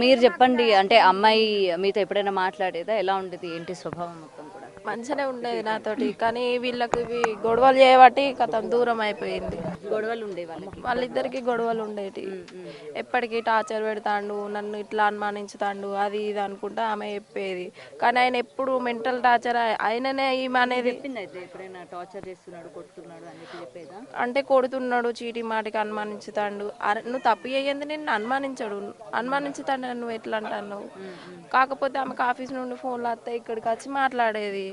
మీరు చెప్పండి, అంటే అమ్మాయి మీతో ఎప్పుడైనా మాట్లాడేదా? ఎలా ఉండేది, ఏంటి స్వభావం మొత్తం కూడా? మంచిగానే ఉండేది నాతోటి, కానీ వీళ్ళకి ఇవి గొడవలు చేయబట్టి కథం దూరం అయిపోయింది. గొడవలు ఉండే వాళ్ళకి? వాళ్ళిద్దరికి గొడవలు ఉండేటి. ఎప్పటికీ టార్చర్ పెడతాండు, నన్ను ఇట్లా అనుమానించుతాండు, అది ఇది అనుకుంటా ఆమె చెప్పేది. కానీ ఆయన ఎప్పుడు మెంటల్ టార్చర్ ఆయననే ఈమె అనేది. చెప్పింది అయితే ఎప్పుడైనా టార్చర్ చేస్తున్నాడు, కొడుతున్నాడు అని చెప్పి చెప్పేదా? అంటే కొడుతున్నాడు, చీటీ మాటికి అనుమానించుతాండు. అరే నువ్వు తప్పు చేయంది నిన్ను అనుమానించడు, అనుమానించుతాడు, నువ్వు ఎట్లా అంటావు. కాకపోతే ఆమెకు ఆఫీస్ నుండి ఫోన్లు వస్తాయి, ఇక్కడికి వచ్చి మాట్లాడేది.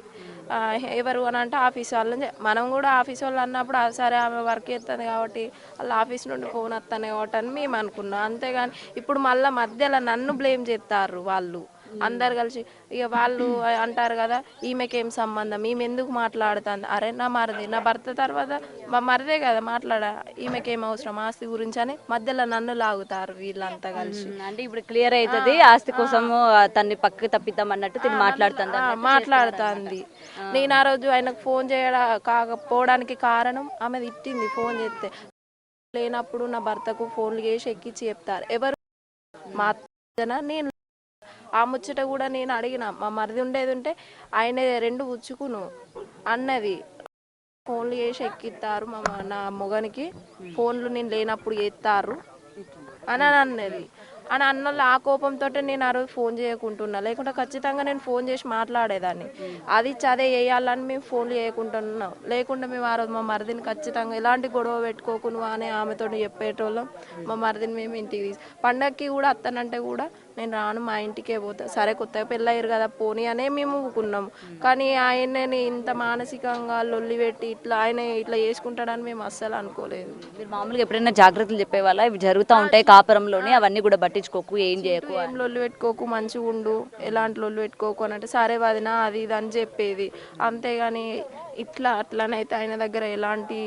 ఆ, ఎవరు అని అంటే ఆఫీస్ వాళ్ళని మనం కూడా ఆఫీస్ వాళ్ళు అన్నప్పుడు సరే ఆమె వర్క్ చేస్తుంది కాబట్టి వాళ్ళ ఆఫీస్ నుండి ఫోన్ వస్తానే కాబట్టి అని మేము అనుకున్నాం. అంతేగాని ఇప్పుడు మళ్ళీ మధ్యలో నన్ను బ్లేమ్ చేస్తారు వాళ్ళు అందరు కలిసి. ఇక వాళ్ళు అంటారు కదా, ఈమెకేం సంబంధం, ఈమె ఎందుకు మాట్లాడుతుంది. అరే నా మరిది, నా భర్త తర్వాత మా మరిదే కదా మాట్లాడా, ఈమెకేం అవసరం ఆస్తి గురించి అని మధ్యలో నన్ను లాగుతారు వీళ్ళంతా కలిసి. అంటే ఇప్పుడు క్లియర్ అవుతుంది, ఆస్తి కోసము తన్ని పక్కకి తప్పిద్దాం అన్నట్టు తిని మాట్లాడుతుంది మాట్లాడుతుంది. నేను ఆ రోజు ఆయనకు ఫోన్ చేయడం కాకపోవడానికి కారణం ఆమె తిట్టింది ఫోన్ చేస్తే. లేనప్పుడు నా భర్తకు ఫోన్లు చేసి ఎక్కించి చెప్తారు ఎవరు, మా అత్తనా నేను. ఆ ముచ్చట కూడా నేను అడిగిన, మా మరిది ఉండేది ఉంటే ఆయన రెండు ఉచ్చుకును అన్నది. ఫోన్లు చేసి ఎక్కిస్తారు నా మొగనికి, ఫోన్లు నేను లేనప్పుడు చేస్తారు అని అన్నది. అని అన్నోళ్ళు ఆ కోపంతో నేను ఆ రోజు ఫోన్ చేయకుంటున్నా, లేకుంటే ఖచ్చితంగా నేను ఫోన్ చేసి మాట్లాడేదాన్ని. అది చదే వేయాలని మేము ఫోన్లు చేయకుంటున్నాం. లేకుంటే మేము ఆ రోజు మా మరిదిని ఖచ్చితంగా ఎలాంటి గొడవ పెట్టుకోకు నువ్వు అని ఆమెతో చెప్పేటోళ్ళం. మా మరిదిని మేము ఇంటికి పండగకి కూడా అత్తనంటే కూడా నేను రాను, మా ఇంటికే పోతా. సరే కొత్తగా పెళ్ళయ్యారు కదా పోనీ అనే మేము ఊకున్నాం. కానీ ఆయనని ఇంత మానసికంగా లొల్లి పెట్టి ఇట్లా ఆయన ఇట్లా చేసుకుంటాడని మేము అస్సలు అనుకోలేదు. మీరు మామూలుగా ఎప్పుడైనా జాగ్రత్తలు చెప్పేవాళ్ళ, ఇవి జరుగుతూ ఉంటాయి కాపురంలోనే, అవన్నీ కూడా పట్టించుకోకు, ఏం చేయకు? ఏం లొల్లి పెట్టుకోకు, మంచిగా ఉండు, ఎలాంటి లొల్లి పెట్టుకోకు అని అంటే సరే వదినా అది ఇది అని చెప్పేది. అంతేగాని ఇట్లా అట్లనైతే ఆయన దగ్గర ఎలాంటి,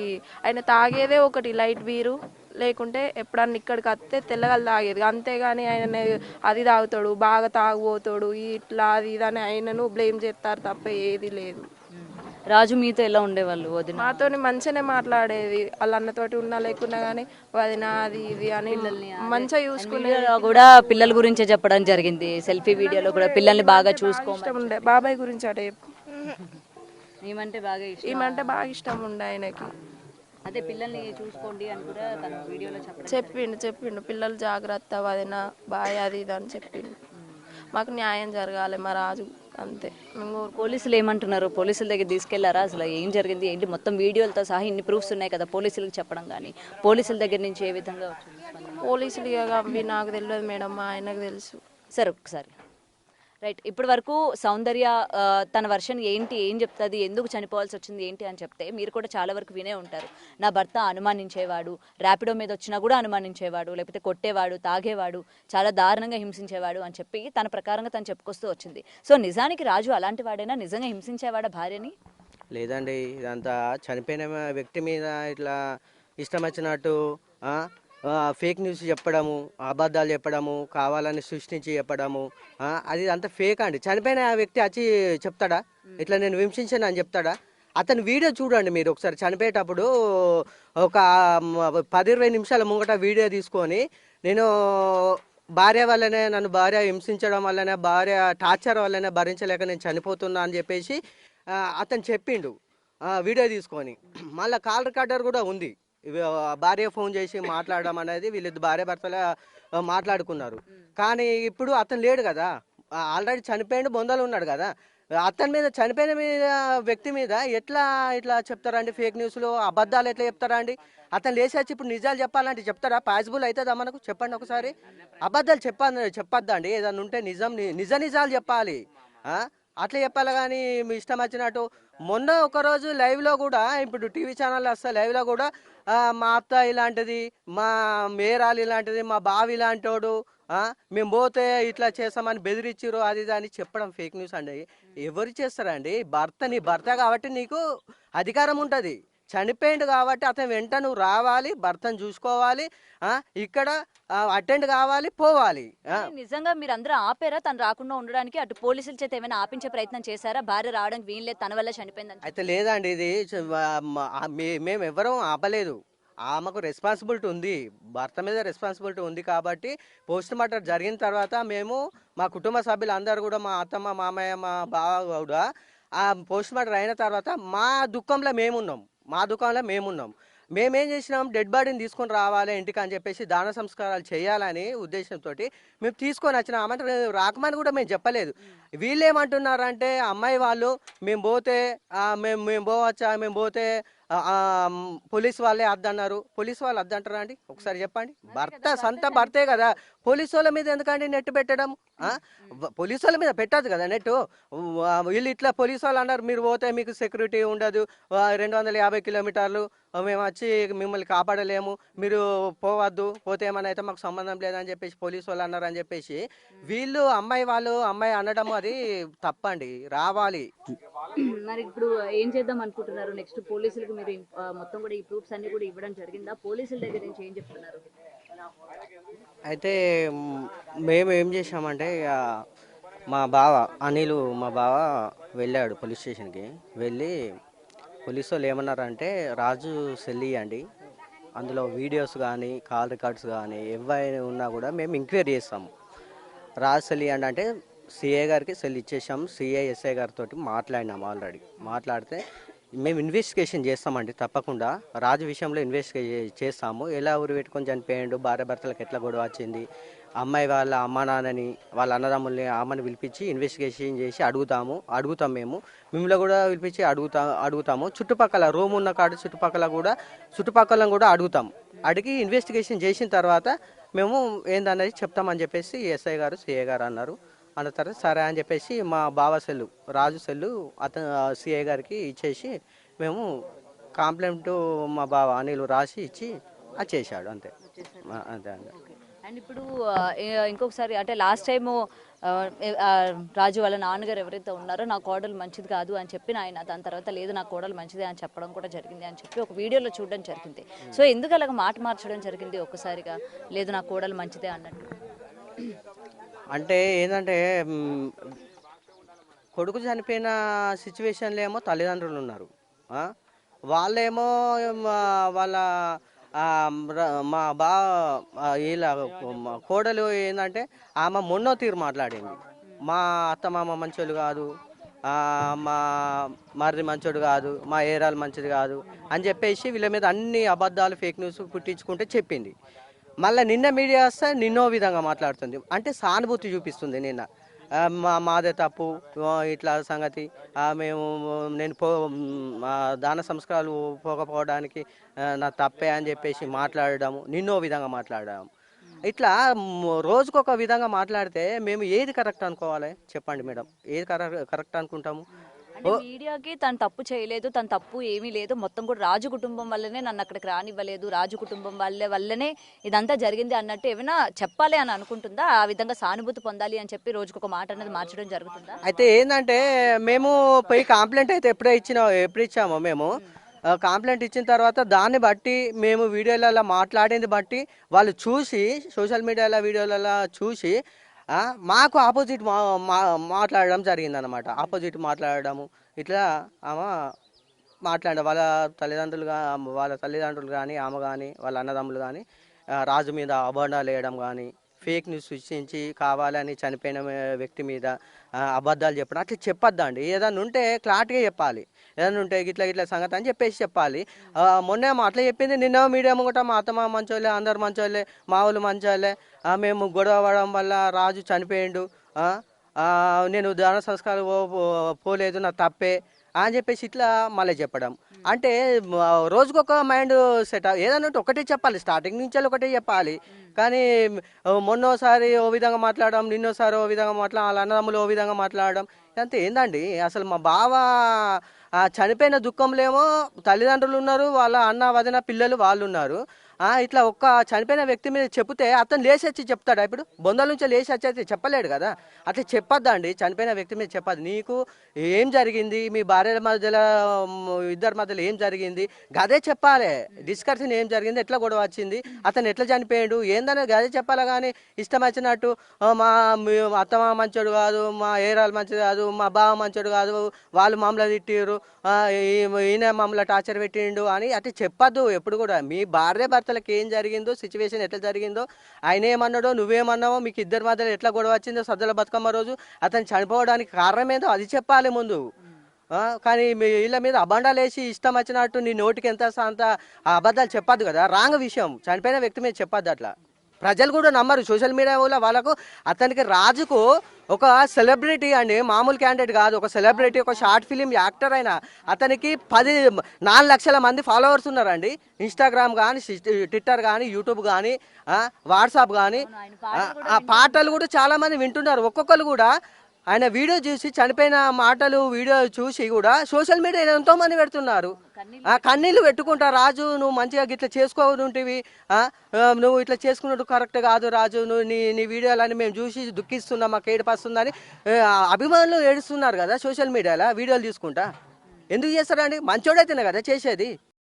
ఆయన తాగేదే ఒకటి లైట్ బీరు, లేకుంటే ఎప్పుడన్నా ఇక్కడికి వస్తే తెల్లగలు తాగేది. అంతేగాని ఆయన అది తాగుతాడు, బాగా తాగుపోతాడు, ఇట్లా అది ఇది అని ఆయనను బ్లేమ్ చేస్తారు తప్ప ఏది లేదు. రాజు మీతో ఎలా ఉండేవాళ్ళు వదిన? మాతోని మంచిగానే మాట్లాడేది, వాళ్ళ అన్నతోటి ఉన్నా లేకున్నా కానీ వదిన అది ఇది అని మంచిగా చూసుకునేది. కూడా పిల్లల గురించే చెప్పడం జరిగింది, సెల్ఫీ వీడియోలో కూడా పిల్లల్ని బాగా చూసుకో. ఇష్టం ఉండే బాబాయ్ గురించి అటే ఏమంటే బాగా ఇష్టం, ఏమంటే బాగా ఇష్టం ఉండే ఆయనకి. అదే పిల్లల్ని చూసుకోండి అని కూడా తను వీడియోలో చెప్పిండు పిల్లలు జాగ్రత్త వదిన బాయ్ అది ఇది అని చెప్పిండు. మాకు న్యాయం జరగాలి మా రాజు, అంతే. పోలీసులు ఏమంటున్నారు? పోలీసుల దగ్గర తీసుకెళ్లారా? అసలు ఏం జరిగింది ఏంటి, మొత్తం వీడియోలతో సహా ఇన్ని ప్రూఫ్స్ ఉన్నాయి కదా, పోలీసులకు చెప్పడం కానీ పోలీసుల దగ్గర నుంచి ఏ విధంగా వచ్చింది స్పందన? పోలీసులు ఇక అవి నాకు తెలియదు మేడం, మా ఆయనకు తెలుసు. సరే ఒకసారి రైట్. ఇప్పటి వరకు సౌందర్య తన వర్షన్ ఏంటి, ఏం చెప్తుంది, ఎందుకు చనిపోవాల్సి వచ్చింది ఏంటి అని చెప్తే మీరు కూడా చాలా వరకు వినే ఉంటారు. నా భర్త అనుమానించేవాడు, ర్యాపిడో మీద వచ్చినా కూడా అనుమానించేవాడు, లేకపోతే కొట్టేవాడు, తాగేవాడు, చాలా దారుణంగా హింసించేవాడు అని చెప్పి తన ప్రకారంగా తను చెప్పుకొస్తూ వచ్చింది. సో నిజానికి రాజు అలాంటి వాడైనా, నిజంగా హింసించేవాడా భార్యని? లేదండి, ఇదంతా చనిపోయిన వ్యక్తి మీద ఇట్లా ఇష్టం వచ్చినట్టు ఫేక్ న్యూస్ చెప్పడము, అబద్ధాలు చెప్పడము, కావాలని సృష్టించి చెప్పడము, అది అంత ఫేక్ అండి. చనిపోయిన వ్యక్తి వచ్చి చెప్తాడా ఇట్లా నేను హింసించాను అని చెప్తాడా? అతని వీడియో చూడండి మీరు ఒకసారి. చనిపోయేటప్పుడు ఒక 10-20 నిమిషాల ముంగట వీడియో తీసుకొని, నేను భార్య వల్లనే, నన్ను భార్య హింసించడం వల్లనే, భార్య టార్చర్ వల్లనే భరించలేక నేను చనిపోతున్నా అని చెప్పేసి అతను చెప్పిండు వీడియో తీసుకొని. మళ్ళీ కాల్ రికార్డర్ కూడా ఉంది. భార్య ఫోన్ చేసి మాట్లాడడం అనేది వీళ్ళిద్దరు భార్య భర్తల మాట్లాడుకున్నారు. కానీ ఇప్పుడు అతను లేడు కదా, ఆల్రెడీ చనిపోయిండు, బొందలు ఉన్నాడు కదా. అతని మీద, చనిపోయిన మీద వ్యక్తి మీద ఎట్లా ఇట్లా చెప్తారండి ఫేక్ న్యూస్లో, అబద్ధాలు ఎట్లా చెప్తారా అండి? అతను లేచేసి ఇప్పుడు నిజాలు చెప్పాలంటే చెప్తారా? పాసిబుల్ అవుతుందా మనకు? చెప్పండి ఒకసారి. అబద్ధాలు చెప్పొద్దా అండి? ఏదన్నా ఉంటే నిజాలు చెప్పాలి. అట్లా చెప్పాలి కానీ మీ ఇష్టం వచ్చినట్టు. మొన్న ఒకరోజు లైవ్లో కూడా, ఇప్పుడు టీవీ ఛానల్లో వస్తే లైవ్లో కూడా మా అత్త ఇలాంటిది, మా మేరాలు ఇలాంటిది, మా బావి ఇలాంటోడు, మేము పోతే ఇట్లా చేస్తామని బెదిరించారు, అది ఇది అని చెప్పడం ఫేక్ న్యూస్ అండి. ఎవరు చేస్తారండి? నీ భర్త కాబట్టి నీకు అధికారం ఉంటుంది. చనిపోయిండు కాబట్టి అతను వెంట నువ్వు రావాలి, భర్తను చూసుకోవాలి, ఇక్కడ అటెండ్ కావాలి, పోవాలి. నిజంగా మీరు అందరూ ఆపారా తను రాకుండా ఉండడానికి? అటు పోలీసుల చేత ఏమైనా ఆపించే ప్రయత్నం చేశారా? భార్య రావడానికి వీలు లేదు, తన వల్ల చనిపోయిందని? అయితే లేదండి, ఇది మేము ఎవరూ ఆపలేదు. ఆమెకు రెస్పాన్సిబిలిటీ ఉంది, భర్త మీద రెస్పాన్సిబిలిటీ ఉంది కాబట్టి పోస్ట్ మార్టం జరిగిన తర్వాత మేము మా కుటుంబ సభ్యులు అందరూ కూడా మా అత్తమ్మ మామయ్య మా బావ కూడా ఆ పోస్ట్ మార్టం అయిన తర్వాత మా దుఃఖంలో మేమున్నాం, మా దుఃఖంలో మేమున్నాం. మేమేం చేసినాం, డెడ్ బాడీని తీసుకొని రావాలి ఇంటికి అని చెప్పేసి దాన సంస్కారాలు చేయాలని ఉద్దేశంతో మేము తీసుకొని వచ్చినాం. అంటే రాకమని కూడా మేము చెప్పలేదు. వీళ్ళు ఏమంటున్నారంటే అమ్మాయి వాళ్ళు మేము పోతే మేము పోవచ్చా, మేము పోతే పోలీస్ వాళ్ళే అద్దన్నారు. పోలీస్ వాళ్ళు అద్దంటారా అండి? ఒకసారి చెప్పండి. సొంత భర్తే కదా, పోలీసు వాళ్ళ మీద ఎందుకండి నెట్ పెట్టడం? పోలీసు వాళ్ళ మీద పెట్టదు కదా నెట్. వీళ్ళు ఇట్లా పోలీసు వాళ్ళు అన్నారు మీరు పోతే మీకు సెక్యూరిటీ ఉండదు, 250 కిలోమీటర్లు మేము వచ్చి మిమ్మల్ని కాపాడలేము, మీరు పోవద్దు, పోతే ఏమైనా అయితే మాకు సంబంధం లేదని చెప్పేసి పోలీసు వాళ్ళు అన్నారు అని చెప్పేసి వీళ్ళు అమ్మాయి అనడం అది తప్పండి. రావాలి. మరి ఇప్పుడు ఏం చేద్దాం అనుకుంటున్నారు నెక్స్ట్? పోలీసులకు మీరు మొత్తం కూడా ఈ ప్రూఫ్స్ అన్ని కూడా ఇవ్వడం జరిగిందా? పోలీసుల దగ్గర నుంచి ఏం చెప్తున్నారు? అయితే మేము ఏం చేసామంటే మా బావ అనిల్ వెళ్ళాడు పోలీస్ స్టేషన్కి. వెళ్ళి పోలీసు వాళ్ళు ఏమన్నారంటే రాజు సెల్ ఇవ్వండి, అందులో వీడియోస్ కానీ కాల్ రికార్డ్స్ కానీ ఏవైనా ఉన్నా కూడా మేము ఎంక్వైరీ చేస్తాము. రాజు సెల్ ఇవ్వండి అంటే సిఐ గారికి సెల్ ఇచ్చేసాము. సిఐ ఎస్ఐ గారితో మాట్లాడినాము. ఆల్రెడీ మాట్లాడితే మేము ఇన్వెస్టిగేషన్ చేస్తామండి, తప్పకుండా రాజు విషయంలో ఇన్వెస్టిగేషన్ చేస్తాము. ఎలా ఊరు పెట్టుకొని చనిపోయాడు, భార్య భర్తలకు ఎట్లా గొడవ వచ్చింది, అమ్మాయి వాళ్ళ అమ్మ నాన్నని వాళ్ళ అన్నదమ్ముల్ని అమ్మని పిలిపించి ఇన్వెస్టిగేషన్ చేసి అడుగుతాం మేము. మిమ్మల్ని కూడా పిలిపించి అడుగుతాము. చుట్టుపక్కల రూమ్ ఉన్న కాడ చుట్టుపక్కల కూడా అడిగి ఇన్వెస్టిగేషన్ చేసిన తర్వాత మేము ఏందన్నది చెప్తామని చెప్పేసి ఎస్ఐ గారు సిఐ గారు అన్నారు. అన్న తర్వాత సరే అని చెప్పేసి మా బావ సెల్లు రాజు సెల్లు అతను సిఐ గారికి ఇచ్చేసి మేము కంప్లైంట్ మా బావ అనిల్ రాసి ఇచ్చి అది చేశాడు. అంతే అంతే అండి. అండ్ ఇప్పుడు ఇంకొకసారి అంటే లాస్ట్ టైము రాజు వాళ్ళ నాన్నగారు ఎవరైతే ఉన్నారో నా కోడలు మంచిది కాదు అని చెప్పిన ఆయన దాని తర్వాత లేదు నా కోడలు మంచిదే అని చెప్పడం కూడా జరిగింది అని చెప్పి ఒక వీడియోలో చూడడం జరిగింది. సో ఎందుకు అలాగ మాట మార్చడం జరిగింది ఒక్కసారిగా, లేదు నా కోడలు మంచిదే అన్నట్టు? అంటే ఏంటంటే కొడుకు చనిపోయిన సిచ్యువేషన్లో ఏమో తల్లిదండ్రులు ఉన్నారు, వాళ్ళేమో వాళ్ళ మా వీళ్ళ కోడలు ఏంటంటే ఆమె మొన్నో తీరు మాట్లాడింది, మా అత్తమామ మంచోళ్ళు కాదు, మా మరిది మంచోడు కాదు, మా ఏరాలు మంచిది కాదు అని చెప్పేసి వీళ్ళ మీద అన్ని అబద్ధాలు ఫేక్ న్యూస్ పుట్టించుకుంటే చెప్పింది. మళ్ళీ నిన్న మీడియా వస్తే నిన్నో విధంగా మాట్లాడుతుంది, అంటే సానుభూతి చూపిస్తుంది. నిన్న మాదే తప్పు ఇట్లా సంగతి, నేను దాన సంస్కారాలు పోకపోవడానికి నా తప్పే అని చెప్పేసి మాట్లాడము, నిన్నో విధంగా మాట్లాడడం. ఇట్లా రోజుకొక విధంగా మాట్లాడితే మేము ఏది కరెక్ట్ అనుకోవాలి చెప్పండి మేడం? ఏది కరెక్ట్ అనుకుంటాము? అంటే మీడియాకి తను తప్పు చేయలేదు, తన తప్పు ఏమీ లేదు, మొత్తం కూడా రాజు కుటుంబం వల్లనే నన్ను అక్కడికి రానివ్వలేదు, రాజు కుటుంబం వల్లనే ఇదంతా జరిగింది అన్నట్టు ఏమైనా చెప్పాలి అని అనుకుంటుందా? ఆ విధంగా సానుభూతి పొందాలి అని చెప్పి రోజుకొక మాట అనేది మార్చడం జరుగుతుందా? అయితే ఏంటంటే మేము పోయి కంప్లైంట్ అయితే ఎప్పుడు ఇచ్చామో మేము కంప్లైంట్ ఇచ్చిన తర్వాత దాన్ని బట్టి మేము వీడియోలలో మాట్లాడింది బట్టి వాళ్ళు చూసి సోషల్ మీడియాలో వీడియోలలో చూసి మాకు ఆపోజిట్ మాట్లాడడం జరిగిందనమాట. ఆపోజిట్ మాట్లాడము ఇట్లా ఆమె మాట్లాడ వాళ్ళ తల్లిదండ్రులు కానీ ఆమె కానీ వాళ్ళ అన్నదమ్ములు కానీ రాజు మీద అభండాలు వేయడం కానీ ఫేక్ న్యూస్ సృష్టించి కావాలని చనిపోయిన వ్యక్తి మీద అబద్ధాలు చెప్పడం అట్లా చెప్పొద్దా అండి? ఏదైనా ఉంటే క్లారిటీగా చెప్పాలి, ఏదైనా ఉంటే ఇట్లా సంగతి అని చెప్పేసి చెప్పాలి. మొన్నేమో అట్లా చెప్పింది, నిన్న మీడియా ముంగట మా అత్తమ్మ మంచోళ్ళే, అందరు మంచోళ్ళే, మా వాళ్ళు మంచోళ్ళే, మేము గొడవ పడడం వల్ల రాజు చనిపోయిండు, నేను దాన సంస్కారం పోలేదు, నా తప్పే అని చెప్పేసి ఇట్లా మళ్ళీ చెప్పడం. అంటే రోజుకొక మైండ్ సెట్, ఏదన్నా ఒకటే చెప్పాలి, స్టార్టింగ్ నుంచి ఒకటే చెప్పాలి. కానీ మొన్నోసారి ఓ విధంగా మాట్లాడడం, నిన్నోసారి ఓ విధంగా వాళ్ళ అన్నదమ్ములు ఓ విధంగా మాట్లాడడం, ఇదంతా ఏందండి? అసలు మా బావ చనిపోయిన దుఃఖంలో ఏమో తల్లిదండ్రులు ఉన్నారు, వాళ్ళ అన్న వదిన పిల్లలు వాళ్ళు ఉన్నారు. ఇట్లా ఒక్క చనిపోయిన వ్యక్తి మీద చెప్తే అతను లేచి వచ్చి చెప్తాడా? ఇప్పుడు బొందల నుంచి లేచి వచ్చి అయితే చెప్పలేడు కదా. అట్లా చెప్పొద్దండి, చనిపోయిన వ్యక్తి మీద చెప్పదు. నీకు ఏం జరిగింది, మీ భార్యల మధ్యలో ఇద్దరి మధ్యలో ఏం జరిగింది గదే చెప్పాలి. డిస్కషన్ ఏం జరిగింది, ఎట్లా గొడవ వచ్చింది, అతను ఎట్లా చనిపోయాడు ఏందనేది గదే చెప్పాలి. కానీ ఇష్టం వచ్చినట్టు మీ అత్తమ్మ మంచోడు కాదు, మా ఏరాలు మంచిది కాదు, మా బావ మంచోడు కాదు, వాళ్ళు మమ్మల్ని తిట్టిరు, ఈయన మమ్మల్ని టార్చర్ పెట్టిండు అని అట్లా చెప్పద్దు ఎప్పుడు కూడా. మీ భార్య భర్తలకు ఏం జరిగిందో, సిచ్యువేషన్ ఎట్లా జరిగిందో, ఆయన ఏమన్నాడో నువ్వేమన్నావో, మీకు ఇద్దరి మధ్యలో ఎట్లా గొడవ వచ్చిందో సద్దుల బతుకమ్మ రోజు అతను చనిపోవడానికి కారణం ఏందో అది చెప్పాలి ముందు. కానీ మీ వీళ్ళ మీద అబండాలు వేసి ఇష్టం వచ్చినట్టు నీ నోటికి ఎంత అంత అబద్ధాలు చెప్పద్దు కదా. రాంగ్ విషయం చనిపోయిన వ్యక్తి మీద చెప్పద్దు. అట్లా ప్రజలు కూడా నమ్మరు. సోషల్ మీడియా వల్ల వాళ్ళకు అతనికి రాజుకు ఒక సెలబ్రిటీ అండి, మామూలు క్యాండిడేట్ కాదు, ఒక సెలబ్రిటీ, ఒక షార్ట్ ఫిలిం యాక్టర్ అయినా అతనికి 4 లక్షల మంది ఫాలోవర్స్ ఉన్నారండి. ఇన్స్టాగ్రామ్ కానీ, ట్విట్టర్ కానీ, యూట్యూబ్ కానీ, వాట్సాప్ కానీ. ఆ పాటలు కూడా చాలా మంది వింటున్నారు. ఒక్కొక్కరు కూడా ఆయన వీడియో చూసి చనిపోయిన మాటలు వీడియో చూసి కూడా సోషల్ మీడియా ఎంతో మంది పెడుతున్నారు. కన్నీళ్ళు పెట్టుకుంటా, రాజు నువ్వు మంచిగా ఇట్లా చేసుకోనుంటివి, నువ్వు ఇట్లా చేసుకున్నట్టు కరెక్ట్ కాదు రాజు, నువ్వు నీ వీడియోలని మేము చూసి దుఃఖిస్తున్నాం, మాకు ఏడుపస్తుందని అభిమానులు ఏడుస్తున్నారు కదా సోషల్ మీడియాలో వీడియోలు తీసుకుంటా. ఎందుకు చేస్తారండి? మంచోడైతేనే కదా చేసేది.